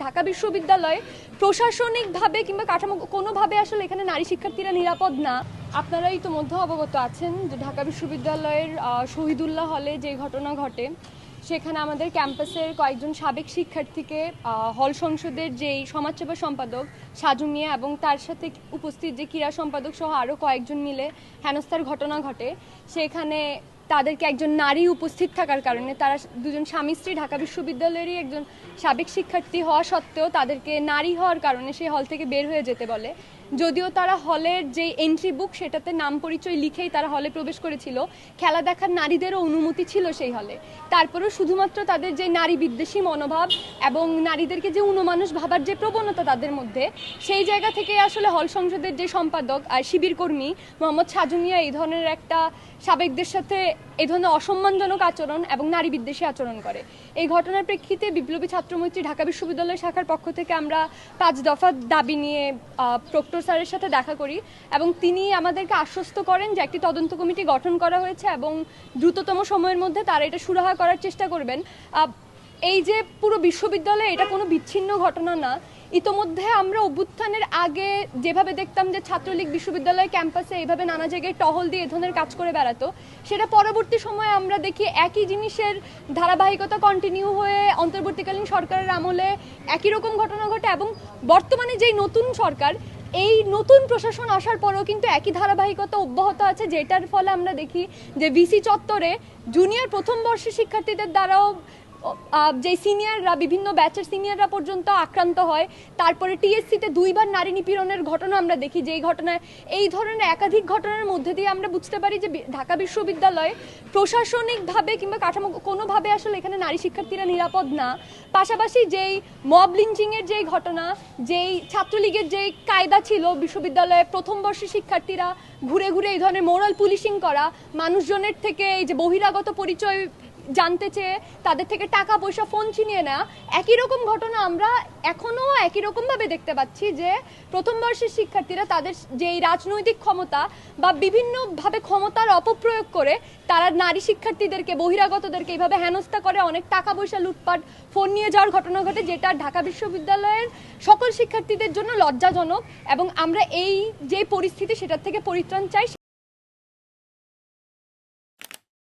ঢাকা বিশ্ববিদ্যালয়ে প্রশাসনিকভাবে কিংবা কাঠামো কোনোভাবে আসলে এখানে নারী শিক্ষার্থীরা নিরাপদ না। আপনারা ইতোমধ্যে অবগত আছেন যে ঢাকা বিশ্ববিদ্যালয়ের শহীদুল্লাহ হলে যে ঘটনা ঘটে, সেখানে আমাদের ক্যাম্পাসের কয়েকজন সাবেক শিক্ষার্থীকে হল সংসদের যেই সমাজসেবা সম্পাদক সাজু মিয়া এবং তার সাথে উপস্থিত যে ক্রীড়া সম্পাদক সহ আরও কয়েকজন মিলে হেনস্থার ঘটনা ঘটে। সেখানে তাদেরকে একজন নারী উপস্থিত থাকার কারণে, তারা দুজন স্বামী স্ত্রী ঢাকা বিশ্ববিদ্যালয়েরই একজন সাবেক শিক্ষার্থী হওয়া সত্ত্বেও তাদেরকে নারী হওয়ার কারণে সেই হল থেকে বের হয়ে যেতে বলে। যদিও তারা হলের যে এন্ট্রি বুক সেটাতে নাম পরিচয় লিখেই তারা হলে প্রবেশ করেছিল, খেলা দেখার নারীদেরও অনুমতি ছিল সেই হলে, তারপরেও শুধুমাত্র তাদের যে নারী বিদ্বেষী মনোভাব এবং নারীদেরকে যে উনমানুষ ভাবার যে প্রবণতা তাদের মধ্যে, সেই জায়গা থেকে আসলে হল সংসদের যে সম্পাদক আর শিবির কর্মী মোহাম্মদ সাজু মিয়া এই ধরনের একটা সাবেকদের সাথে এই ধরনের অসম্মানজনক আচরণ এবং নারী বিদ্বেষী আচরণ করে। এই ঘটনার প্রেক্ষিতে বিপ্লবী ছাত্রমৈত্রী ঢাকা বিশ্ববিদ্যালয় শাখার পক্ষ থেকে আমরা 5 দফা দাবি নিয়ে প্রক্টর স্যারের সাথে দেখা করি এবং তিনি আমাদেরকে আশ্বস্ত করেন যে একটি তদন্ত কমিটি গঠন করা হয়েছে এবং দ্রুততম সময়ের মধ্যে তারা এটা সুরাহা করার চেষ্টা করবেন। এই যে পুরো বিশ্ববিদ্যালয়ে এটা কোনো বিচ্ছিন্ন ঘটনা না। ইতোমধ্যে আমরা অভ্যুত্থানের আগে যেভাবে দেখতাম যে ছাত্রলীগ বিশ্ববিদ্যালয় ক্যাম্পাসে এইভাবে নানা জায়গায় টহল দিয়ে এ ধরনের কাজ করে বেড়াতো, সেটা পরবর্তী সময়ে আমরা দেখি একই জিনিসের ধারাবাহিকতা কন্টিনিউ হয়ে অন্তর্বর্তীকালীন সরকারের আমলে একই রকম ঘটনা ঘটে এবং বর্তমানে যেই নতুন সরকার, এই নতুন প্রশাসন আসার পরেও কিন্তু একই ধারাবাহিকতা অব্যাহত আছে, যেটার ফলে আমরা দেখি যে ভিসি চত্বরে জুনিয়র প্রথম বর্ষের শিক্ষার্থীদের দ্বারাও যে সিনিয়ররা, বিভিন্ন ব্যাচের সিনিয়ররা পর্যন্ত আক্রান্ত হয়। তারপরে টিএসসিতে 2বার নারী নিপীড়নের ঘটনা আমরা দেখি, যেই ঘটনায় এই ধরনের একাধিক ঘটনার মধ্যে দিয়ে আমরা বুঝতে পারি যে ঢাকা বিশ্ববিদ্যালয়ে প্রশাসনিকভাবে কিংবা কাঠামো কোনোভাবে আসলে এখানে নারী শিক্ষার্থীরা নিরাপদ না। পাশাপাশি যেই মব লিঞ্চিংয়ের যেই ঘটনা, যেই ছাত্রলীগের যেই কায়দা ছিল বিশ্ববিদ্যালয়ে প্রথম বর্ষের শিক্ষার্থীরা ঘুরে ঘুরে এই ধরনের মোরাল পুলিশিং করা, মানুষজনের থেকে এই যে বহিরাগত পরিচয় জানতে চেয়ে তাদের থেকে টাকা পয়সা ফোন ছিনিয়ে নেওয়া, একই রকম ঘটনা আমরা এখনও একই রকমভাবে দেখতে পাচ্ছি যে প্রথম বর্ষের শিক্ষার্থীরা তাদের যেই রাজনৈতিক ক্ষমতা বা বিভিন্নভাবে ক্ষমতার অপপ্রয়োগ করে তারা নারী শিক্ষার্থীদেরকে, বহিরাগতদেরকে এইভাবে হেনস্থা করে, অনেক টাকা পয়সা লুটপাট, ফোন নিয়ে যাওয়ার ঘটনা ঘটে, যেটা ঢাকা বিশ্ববিদ্যালয়ের সকল শিক্ষার্থীদের জন্য লজ্জাজনক এবং আমরা এই যে পরিস্থিতি সেটার থেকে পরিত্রাণ চাই।